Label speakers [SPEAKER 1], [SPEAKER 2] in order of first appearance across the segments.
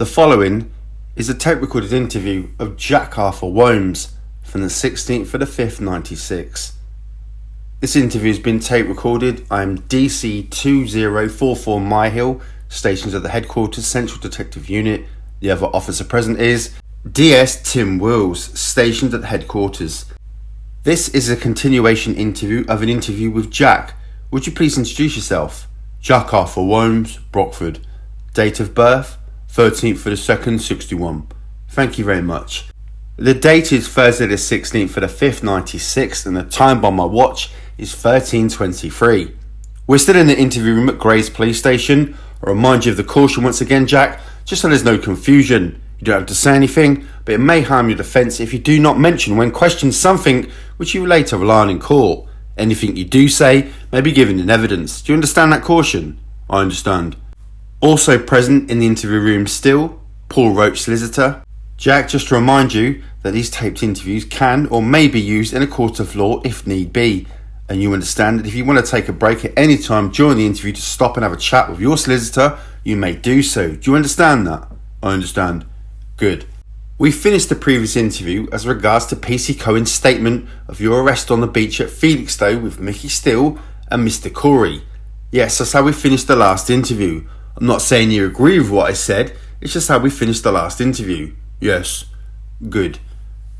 [SPEAKER 1] The following is a tape-recorded interview of Jack Arthur Wombs from the 16th of the 5th, 96. This interview has been tape-recorded. I am DC 2044 Myhill, stationed at the headquarters Central Detective Unit. The other officer present is DS Tim Wills, stationed at the headquarters. This is a continuation interview of an interview with Jack. Would you please introduce yourself? Jack Arthur Wombs, Brockford. Date of birth? 13th of the 2nd, 61. Thank you very much. The date is Thursday the 16th of the 5th, 96, and the time on my watch is 13:23. We're still in the interview room at Grays Police Station. I'll remind you of the caution once again, Jack, just so there's no confusion. You don't have to say anything, but it may harm your defence if you do not mention when questioned something which you later rely on in court. Anything you do say may be given in evidence. Do you understand that caution? I understand. Also present in the interview room still, Paul Roach, solicitor. Jack, just to remind you that these taped interviews can or may be used in a court of law if need be. And you understand that if you want to take a break at any time during the interview to stop and have a chat with your solicitor, you may do so. Do you understand that? I understand. Good. We finished the previous interview as regards to PC Cohen's statement of your arrest on the beach at Felixstowe with Mickey Steele and Mr. Corey. Yes, that's how we finished the last interview. I'm not saying you agree with what I said, it's just how we finished the last interview. Yes. Good.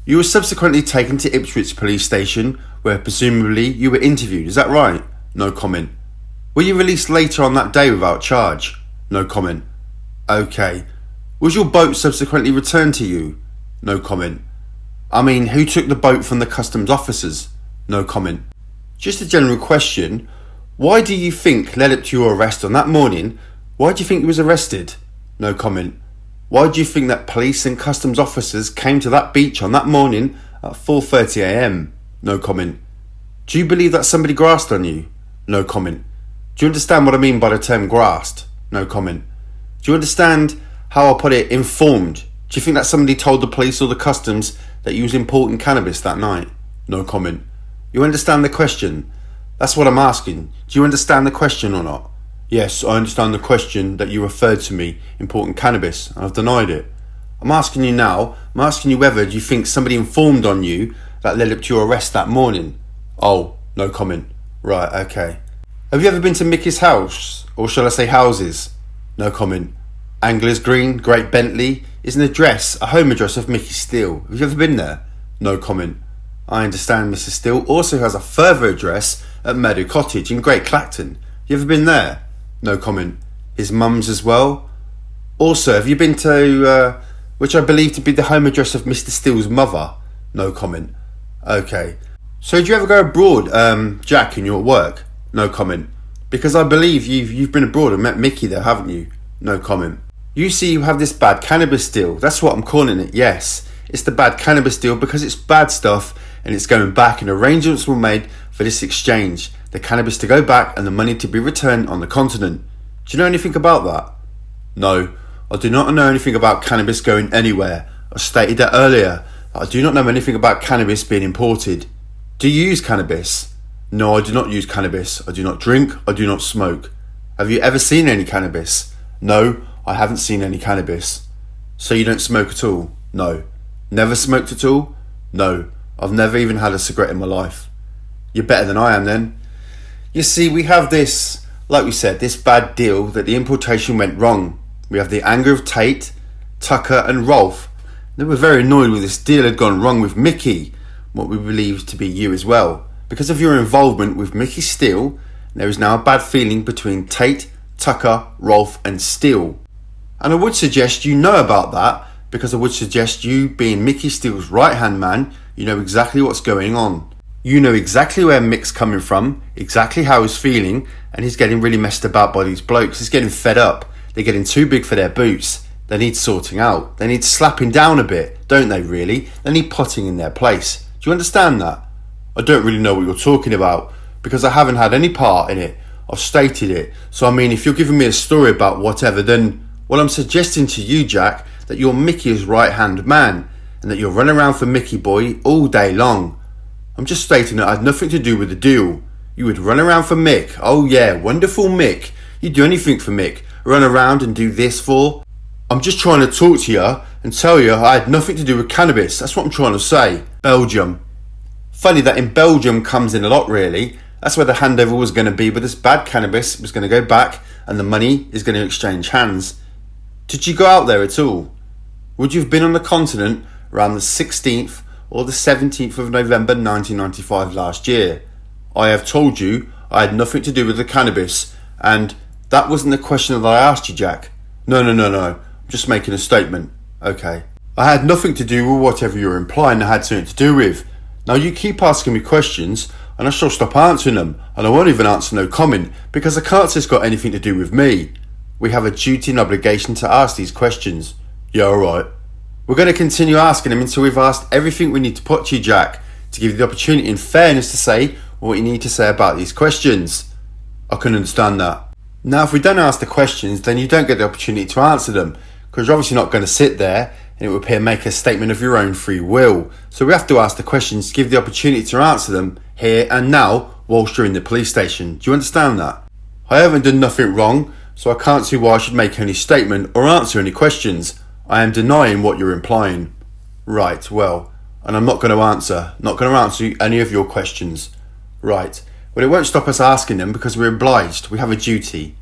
[SPEAKER 1] You were subsequently taken to Ipswich Police Station, where presumably you were interviewed, is that right? No comment. Were you released later on that day without charge? No comment. Okay. Was your boat subsequently returned to you? No comment. I mean, who took the boat from the customs officers? No comment. Just a general question. Why do you think led up to your arrest on that morning? Why do you think he was arrested? No comment. Why do you think that police and customs officers came to that beach on that morning at 4:30 a.m? No comment. Do you believe that somebody grasped on you? No comment. Do you understand what I mean by the term grasped? No comment. Do you understand how I put it, informed? Do you think that somebody told the police or the customs that you was importing cannabis that night? No comment. You understand the question? That's what I'm asking. Do you understand the question or not? Yes, I understand the question that you referred to me importing cannabis, and I've denied it. I'm asking you now, I'm asking you whether you think somebody informed on you that led up to your arrest that morning. Oh, no comment. Right, okay. Have you ever been to Mickey's house, or shall I say houses? No comment. Anglers Green, Great Bentley, is an address, a home address of Mickey Steele. Have you ever been there? No comment. I understand Mr. Steele also has a further address at Meadow Cottage in Great Clacton. Have you ever been there? No comment. His mum's as well. Also, have you been to, which I believe to be the home address of Mr. Steele's mother? No comment. Okay. So did you ever go abroad, Jack, in your work? No comment. Because I believe you've been abroad and met Mickey there, haven't you? No comment. You see you have this bad cannabis deal. That's what I'm calling it, yes. It's the bad cannabis deal because it's bad stuff and it's going back, and arrangements were made for this exchange. The cannabis to go back and the money to be returned on the continent. Do you know anything about that? No, I do not know anything about cannabis going anywhere. I stated that earlier. I do not know anything about cannabis being imported. Do you use cannabis? No, I do not use cannabis. I do not drink. I do not smoke. Have you ever seen any cannabis? No, I haven't seen any cannabis. So you don't smoke at all? No. Never smoked at all? No, I've never even had a cigarette in my life. You're better than I am then. You see, we have this, like we said, this bad deal that the importation went wrong. We have the anger of Tate, Tucker and Rolf. They were very annoyed with this deal had gone wrong with Mickey, what we believe to be you as well. Because of your involvement with Mickey Steele, there is now a bad feeling between Tate, Tucker, Rolf and Steele. And I would suggest you know about that, because I would suggest you, being Mickey Steele's right-hand man, you know exactly what's going on. You know exactly where Mick's coming from, exactly how he's feeling, and he's getting really messed about by these blokes. He's getting fed up. They're getting too big for their boots. They need sorting out. They need slapping down a bit, don't they really? They need potting in their place. Do you understand that? I don't really know what you're talking about, because I haven't had any part in it. I've stated it. So I mean, if you're giving me a story about whatever, then, well, I'm suggesting to you, Jack, that you're Mickey's right-hand man, and that you're running around for Mickey boy all day long. I'm just stating that I had nothing to do with the deal. You would run around for Mick. Oh yeah, wonderful Mick. You'd do anything for Mick. Run around and do this for. I'm just trying to talk to you and tell you I had nothing to do with cannabis. That's what I'm trying to say. Belgium. Funny that in Belgium comes in a lot, really. That's where the handover was going to be, but this bad cannabis was going to go back and the money is going to exchange hands. Did you go out there at all? Would you have been on the continent around the 16th or the 17th of November 1995 last year? I have told you I had nothing to do with the cannabis, and that wasn't the question that I asked you, Jack. No. I'm just making a statement. Okay. I had nothing to do with whatever you're implying I had something to do with. Now you keep asking me questions and I shall stop answering them, and I won't even answer no comment because I can't say it's got anything to do with me. We have a duty and obligation to ask these questions. Yeah, alright. We're going to continue asking them until we've asked everything we need to put to you, Jack, to give you the opportunity in fairness to say what you need to say about these questions. I can understand that. Now if we don't ask the questions, then you don't get the opportunity to answer them, because you're obviously not going to sit there and it would appear make a statement of your own free will. So we have to ask the questions to give the opportunity to answer them here and now whilst you're in the police station. Do you understand that? I haven't done nothing wrong, so I can't see why I should make any statement or answer any questions. I am denying what you're implying. Right, well, and I'm not going to answer any of your questions. Right, well it won't stop us asking them because we're obliged, we have a duty.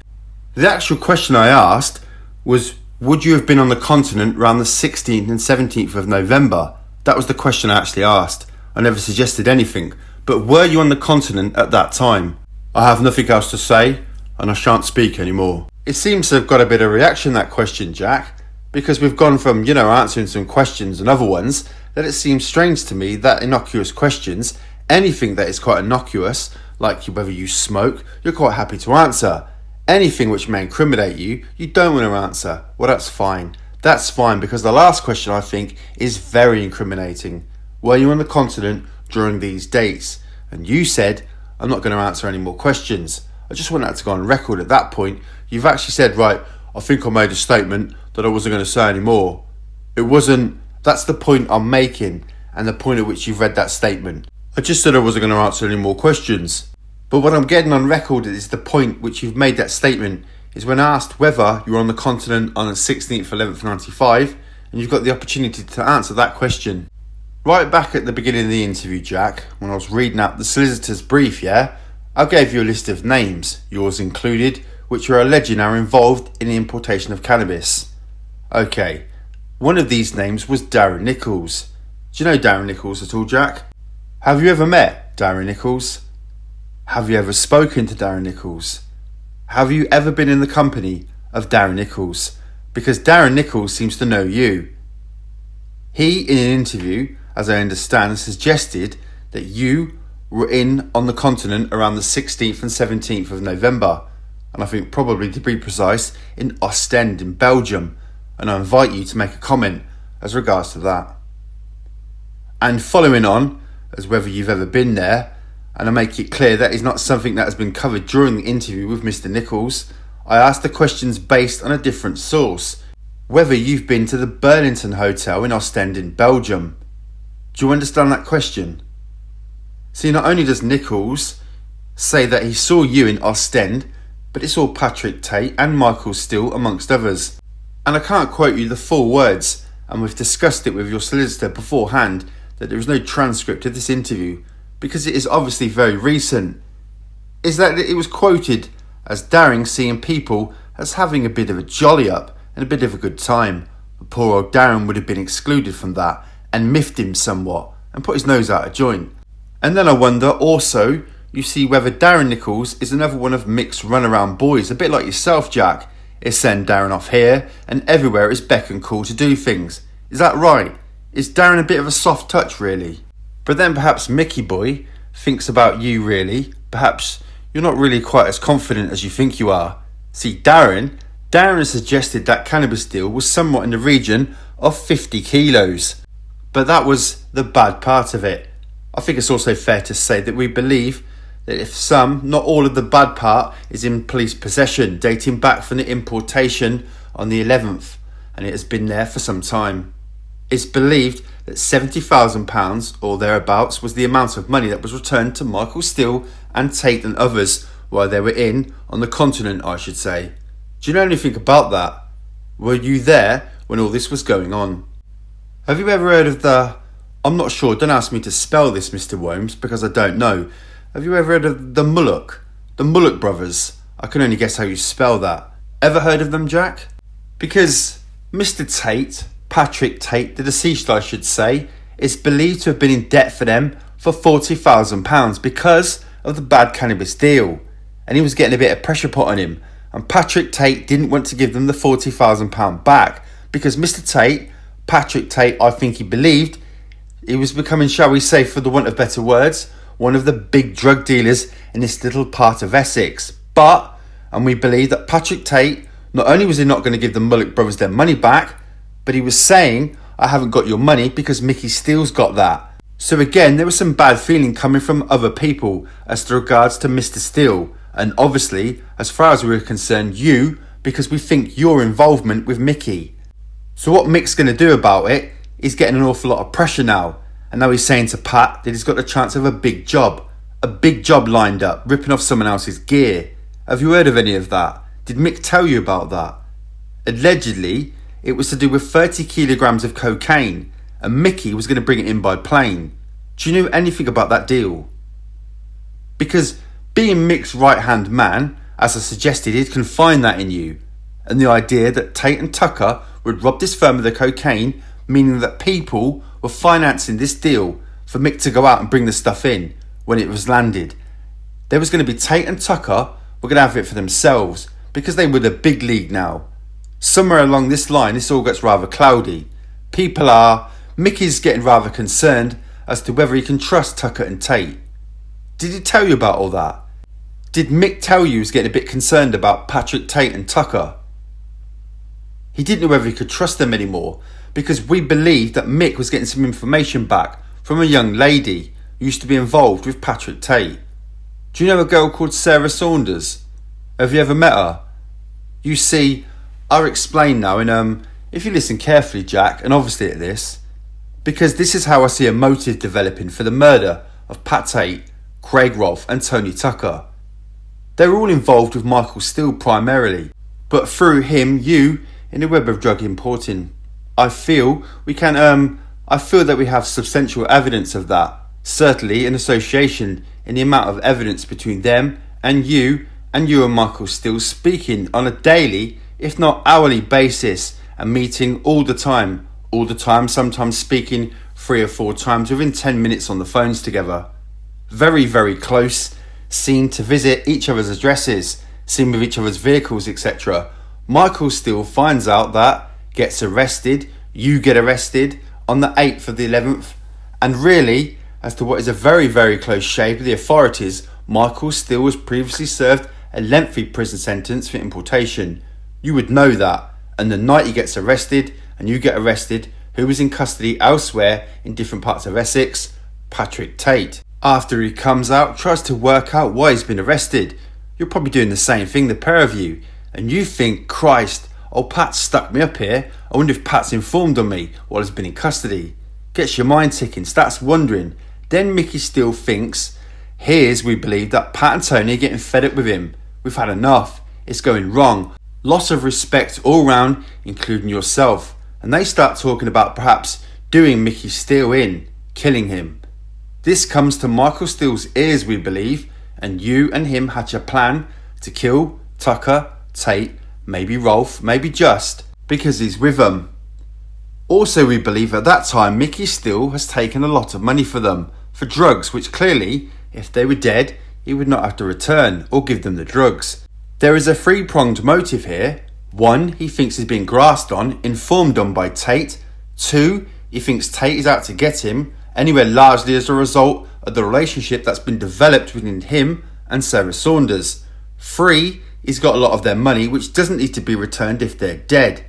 [SPEAKER 1] The actual question I asked was, would you have been on the continent around the 16th and 17th of November? That was the question I actually asked. I never suggested anything, but were you on the continent at that time? I have nothing else to say, and I shan't speak anymore. It seems to have got a bit of reaction, that question, Jack, because we've gone from, answering some questions and other ones, that it seems strange to me that innocuous questions, anything that is quite innocuous, like whether you smoke, you're quite happy to answer. Anything which may incriminate you, you don't want to answer. Well, that's fine. That's fine, because the last question, I think, is very incriminating. Were you on the continent during these dates? And you said, I'm not going to answer any more questions. I just want that to go on record at that point. You've actually said, right, I think I made a statement that I wasn't going to say anymore. It wasn't, that's the point I'm making, and the point at which you've read that statement. I just said I wasn't going to answer any more questions. But what I'm getting on record is the point which you've made that statement is when asked whether you were on the continent on the 16th of 11th 95, and you've got the opportunity to answer that question. Right back at the beginning of the interview, Jack, when I was reading out the solicitor's brief, I gave you a list of names, yours included, which are alleging are involved in the importation of cannabis. Okay, one of these names was Darren Nichols. Do you know Darren Nichols at all, Jack? Have you ever met Darren Nichols? Have you ever spoken to Darren Nichols? Have you ever been in the company of Darren Nichols? Because Darren Nichols seems to know you. He, in an interview, as I understand, suggested that you were on the continent around the 16th and 17th of November, and I think probably to be precise, in Ostend in Belgium, and I invite you to make a comment as regards to that. And following on, as whether you've ever been there, and I make it clear that is not something that has been covered during the interview with Mr. Nichols, I asked the questions based on a different source, whether you've been to the Burlington Hotel in Ostend in Belgium. Do you understand that question? See, not only does Nichols say that he saw you in Ostend, but he saw Patrick Tate and Michael Steele amongst others. And I can't quote you the full words, and we've discussed it with your solicitor beforehand that there is no transcript of this interview, because it is obviously very recent, is that it was quoted as Darren seeing people as having a bit of a jolly up and a bit of a good time. But poor old Darren would have been excluded from that and miffed him somewhat and put his nose out of joint. And then I wonder also, you see whether Darren Nichols is another one of Mick's runaround boys, a bit like yourself, Jack. Is send Darren off here and everywhere is beck and call to do things. Is that right? Is Darren a bit of a soft touch, really? But then perhaps Mickey boy thinks about you, really. Perhaps you're not really quite as confident as you think you are. See, Darren has suggested that cannabis deal was somewhat in the region of 50 kilos. But that was the bad part of it. I think it's also fair to say that we believe that if some, not all of the bad part, is in police possession, dating back from the importation on the 11th, and it has been there for some time. It's believed that £70,000 or thereabouts was the amount of money that was returned to Michael Steele and Tate and others while they were on the continent, I should say. Do you know anything about that? Were you there when all this was going on? Have you ever heard of I'm not sure, don't ask me to spell this, Mr. Worms, because I don't know. Have you ever heard of the Mullock? The Mullock brothers? I can only guess how you spell that. Ever heard of them, Jack? Because Mr. Tate, Patrick Tate, the deceased I should say, is believed to have been in debt for them for £40,000 because of the bad cannabis deal. And he was getting a bit of pressure put on him. And Patrick Tate didn't want to give them the £40,000 back because Mr. Tate, Patrick Tate, I think he believed he was becoming, shall we say, for the want of better words, one of the big drug dealers in this little part of Essex. And we believe that Patrick Tate, not only was he not going to give the Mullock brothers their money back, but he was saying, I haven't got your money because Mickey Steele's got that. So again, there was some bad feeling coming from other people as to regards to Mr. Steele. And obviously, as far as we were concerned, you, because we think your involvement with Mickey. So what Mick's going to do about it is getting an awful lot of pressure now. And now he's saying to Pat that he's got the chance of a big job lined up, ripping off someone else's gear. Have you heard of any of that? Did Mick tell you about that? Allegedly, it was to do with 30 kilograms of cocaine, and Mickey was going to bring it in by plane. Do you know anything about that deal? Because being Mick's right-hand man, as I suggested, he'd confine that in you. And the idea that Tate and Tucker would rob this firm of the cocaine, meaning that people were financing this deal for Mick to go out and bring the stuff in when it was landed. There was going to be Tate and Tucker were going to have it for themselves because they were the big league now. Somewhere along this line, this all gets rather cloudy. Mickey's getting rather concerned as to whether he can trust Tucker and Tate. Did he tell you about all that? Did Mick tell you he was getting a bit concerned about Patrick Tate and Tucker? He didn't know whether he could trust them anymore because we believed that Mick was getting some information back from a young lady who used to be involved with Patrick Tate. Do you know a girl called Sarah Saunders? Have you ever met her? You see, I'll explain now, and if you listen carefully, Jack, and obviously at this, because this is how I see a motive developing for the murder of Pat Tate, Craig Rolfe and Tony Tucker. They were all involved with Michael Steele primarily, but through him, you, in the web of drug importing. I feel that we have substantial evidence of that, certainly in association in the amount of evidence between them and you and Michael Steele speaking on a daily, if not hourly basis and meeting all the time, sometimes speaking 3 or 4 times within 10 minutes on the phones together. Very, very close, seen to visit each other's addresses, seen with each other's vehicles, etc. Michael Steele finds out that, gets arrested, you get arrested on the 8th of the 11th, and really, as to what is a very, very close shave with the authorities, Michael Steele was previously served a lengthy prison sentence for importation. You would know that, and the night he gets arrested, and you get arrested, who was in custody elsewhere in different parts of Essex? Patrick Tate. After he comes out, tries to work out why he's been arrested. You're probably doing the same thing, the pair of you, and you think, Christ, old Pat stuck me up here. I wonder if Pat's informed on me while he's been in custody. Gets your mind ticking, starts wondering. Then Mickey Steele thinks, here's we believe that Pat and Tony are getting fed up with him. We've had enough. It's going wrong. Loss of respect all round, including yourself. And they start talking about perhaps doing Mickey Steele in, killing him. This comes to Michael Steele's ears, we believe, and you and him hatch a plan to kill Tucker, Tate, maybe Rolfe, maybe Just, because he's with them. Also, we believe at that time Mickey Steele has taken a lot of money for them, for drugs, which clearly, if they were dead, he would not have to return or give them the drugs. There is a three-pronged motive here. 1, he thinks he's being grasped on, informed on by Tate. 2, he thinks Tate is out to get him, anywhere largely as a result of the relationship that's been developed between him and Sarah Saunders. 3, he's got a lot of their money which doesn't need to be returned if they're dead.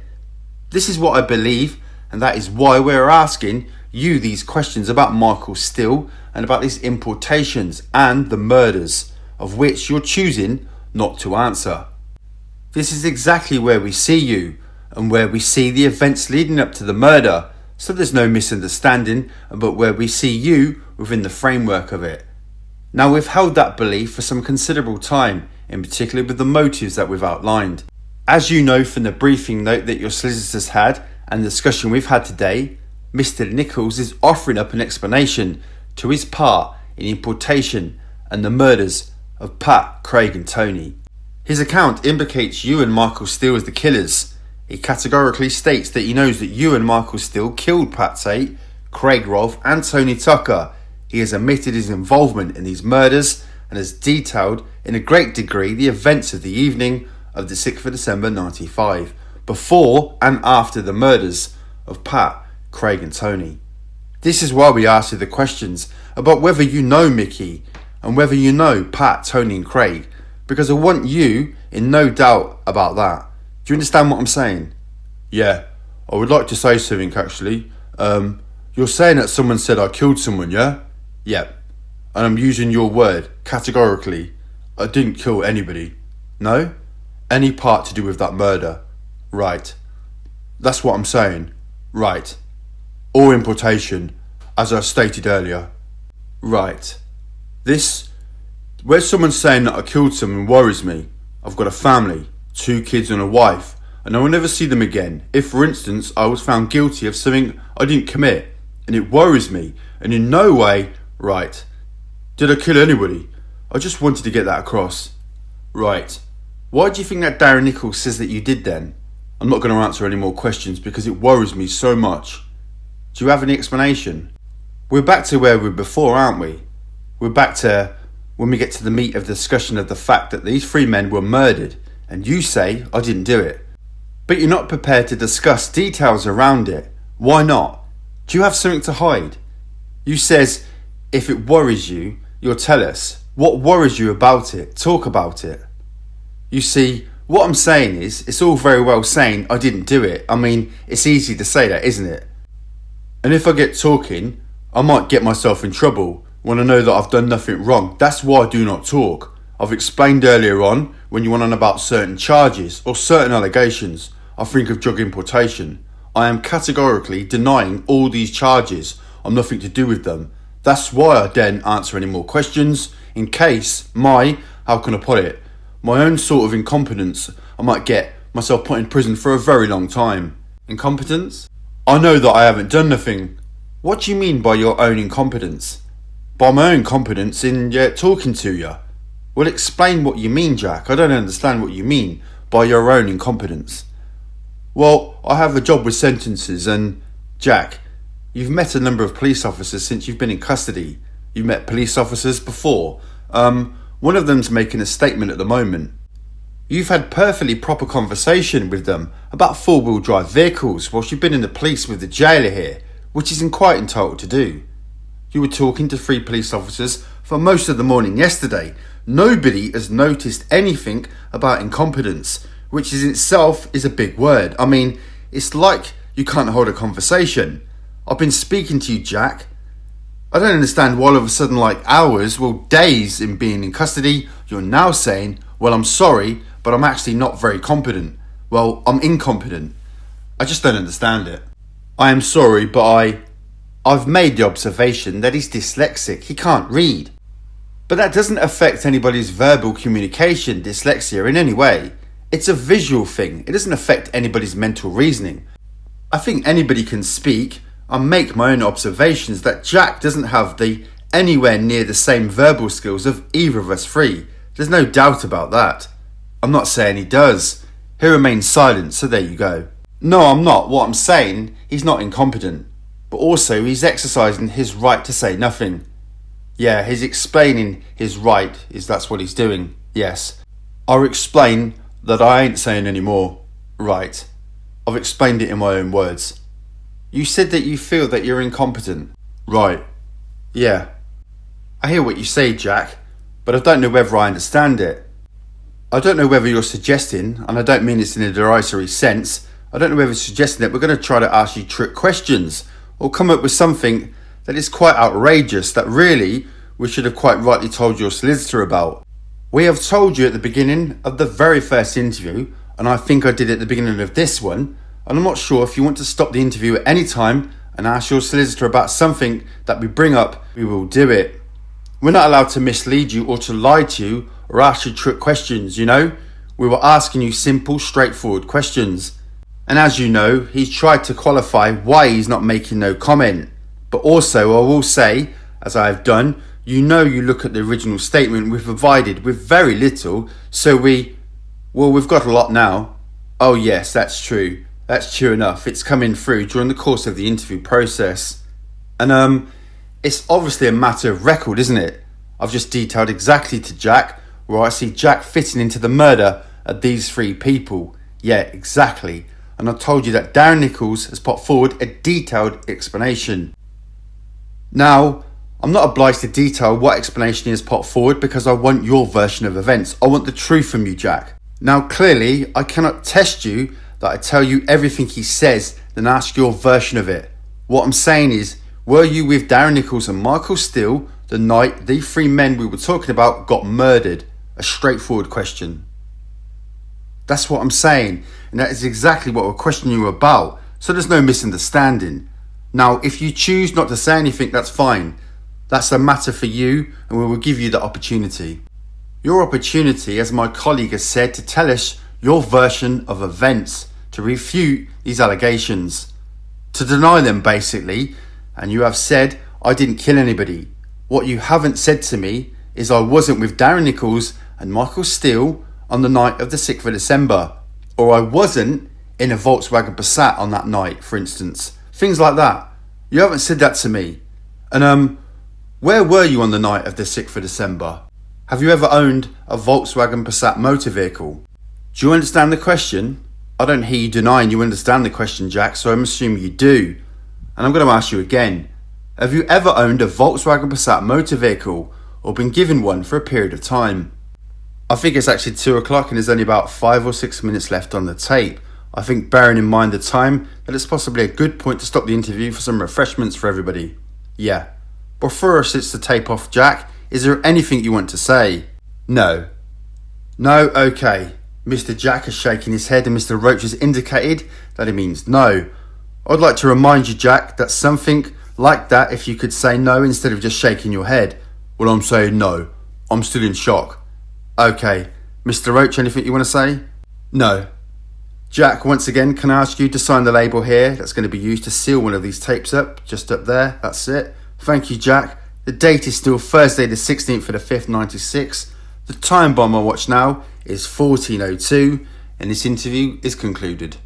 [SPEAKER 1] This is what I believe, and that is why we're asking you these questions about Michael Steele and about these importations and the murders, of which you're choosing not to answer. This is exactly where we see you and where we see the events leading up to the murder, so there's no misunderstanding, but where we see you within the framework of it. Now, we've held that belief for some considerable time, in particular with the motives that we've outlined. As you know from the briefing note that your solicitors had and the discussion we've had today, Mr. Nichols is offering up an explanation to his part in importation and the murders of Pat, Craig and Tony. His account implicates you and Michael Steele as the killers. He categorically states that he knows that you and Michael Steele killed Pat Tate, Craig Rolfe and Tony Tucker. He has admitted his involvement in these murders and has detailed in a great degree the events of the evening of the 6th of December 95, before and after the murders of Pat, Craig and Tony. This is why we asked you the questions about whether you know Mickey and whether you know Pat, Tony and Craig, because I want you in no doubt about that. Do you understand what I'm saying? Yeah, I would like to say something actually. You're saying that someone said I killed someone, yeah? Yep. And I'm using your word, categorically. I didn't kill anybody. No? Any part to do with that murder. Right. That's what I'm saying. Right. Or importation, as I stated earlier. Right. Where someone's saying that I killed someone worries me. I've got a family, 2 kids and a wife, and I will never see them again if, for instance, I was found guilty of something I didn't commit, and it worries me, and in no way, right. Did I kill anybody? I just wanted to get that across. Right. Why do you think that Darren Nichols says that you did then? I'm not going to answer any more questions because it worries me so much. Do you have any explanation? We're back to where we were before, aren't we? We're back to when we get to the meat of the discussion of the fact that these 3 men were murdered, and you say I didn't do it. But you're not prepared to discuss details around it. Why not? Do you have something to hide? You says, if it worries you, you'll tell us. What worries you about it? Talk about it. You see, what I'm saying is, it's all very well saying I didn't do it. I mean, it's easy to say that, isn't it? And if I get talking, I might get myself in trouble when I know that I've done nothing wrong. That's why I do not talk. I've explained earlier on when you went on about certain charges or certain allegations. I think of drug importation. I am categorically denying all these charges. I'm nothing to do with them. That's why I daren't answer any more questions in case how can I put it, my own sort of incompetence, I might get myself put in prison for a very long time. Incompetence? I know that I haven't done nothing. What do you mean by your own incompetence? By my own competence in talking to you. Well, explain what you mean, Jack. I don't understand what you mean by your own incompetence. Well, I have a job with sentences and, Jack, you've met a number of police officers since you've been in custody. You've met police officers before. One of them's making a statement at the moment. You've had perfectly proper conversation with them about 4-wheel drive vehicles whilst you've been in the police with the jailer here, which he's quite entitled to do. You were talking to 3 police officers for most of the morning yesterday. Nobody has noticed anything about incompetence, which in itself is a big word. I mean, it's like you can't hold a conversation. I've been speaking to you, Jack. I don't understand why all of a sudden, like hours, well days in being in custody, you're now saying, well, I'm sorry, but I'm actually not very competent. Well, I'm incompetent. I just don't understand it. I am sorry, but I've made the observation that he's dyslexic. He can't read. But that doesn't affect anybody's verbal communication, dyslexia, in any way. It's a visual thing. It doesn't affect anybody's mental reasoning. I think anybody can speak and make my own observations that Jack doesn't have anywhere near the same verbal skills of either of us 3. There's no doubt about that. I'm not saying he does. He remains silent, so there you go. No, I'm not. What I'm saying, he's not incompetent. But also, he's exercising his right to say nothing. Yeah, he's explaining his right, that's what he's doing. Yes. I'll explain that I ain't saying any more. Right. I've explained it in my own words. You said that you feel that you're incompetent. Right. Yeah. I hear what you say, Jack, but I don't know whether I understand it. I don't know whether you're suggesting, and I don't mean this in a derisory sense, I don't know whether you're suggesting that we're going to try to ask you trick questions or come up with something that is quite outrageous that really we should have quite rightly told your solicitor about. We have told you at the beginning of the very first interview, and I think I did at the beginning of this one, and I'm not sure if you want to stop the interview at any time and ask your solicitor about something that we bring up, we will do it. We're not allowed to mislead you or to lie to you or ask you trick questions, you know. We were asking you simple, straightforward questions. And as you know, he's tried to qualify why he's not making no comment. But also, I will say, as I have done, you look at the original statement we've provided with very little, so we've got a lot now. Oh yes, that's true. That's true enough. It's coming through during the course of the interview process. And it's obviously a matter of record, isn't it? I've just detailed exactly to Jack where I see Jack fitting into the murder of these three people. Yeah, exactly. And I told you that Darren Nichols has put forward a detailed explanation. Now, I'm not obliged to detail what explanation he has put forward because I want your version of events. I want the truth from you, Jack. Now, clearly, I cannot test you that I tell you everything he says, then ask your version of it. What I'm saying is, were you with Darren Nichols and Michael Steele the night the three men we were talking about got murdered? A straightforward question. That's what I'm saying, and that is exactly what we're questioning you about, so there's no misunderstanding. Now, if you choose not to say anything, that's fine. That's a matter for you, and we will give you the opportunity. Your opportunity, as my colleague has said, to tell us your version of events, to refute these allegations, to deny them basically, and you have said, I didn't kill anybody. What you haven't said to me is I wasn't with Darren Nichols and Michael Steele on the night of the 6th of December, or I wasn't in a Volkswagen Passat on that night, for instance. Things like that. You haven't said that to me. And where were you on the night of the 6th of December? Have you ever owned a Volkswagen Passat motor vehicle? Do you understand the question? I don't hear you denying you understand the question, Jack, so I'm assuming you do. And I'm going to ask you again. Have you ever owned a Volkswagen Passat motor vehicle or been given one for a period of time? I think it's actually 2 o'clock and there's only about 5 or 6 minutes left on the tape. I think bearing in mind the time, that it's possibly a good point to stop the interview for some refreshments for everybody. Yeah. Before I switch the tape off, Jack, is there anything you want to say? No. No? Okay. Mr. Jack is shaking his head and Mr. Roach has indicated that it means no. I'd like to remind you, Jack, that something like that, if you could say no instead of just shaking your head. Well, I'm saying no. I'm still in shock. Okay. Mr. Roach, anything you want to say? No. Jack, once again, can I ask you to sign the label here that's going to be used to seal one of these tapes up, just up there. That's it. Thank you, Jack. The date is still Thursday the 16th of the 5th, 96. The time bomb I watch now is 14:02, and this interview is concluded.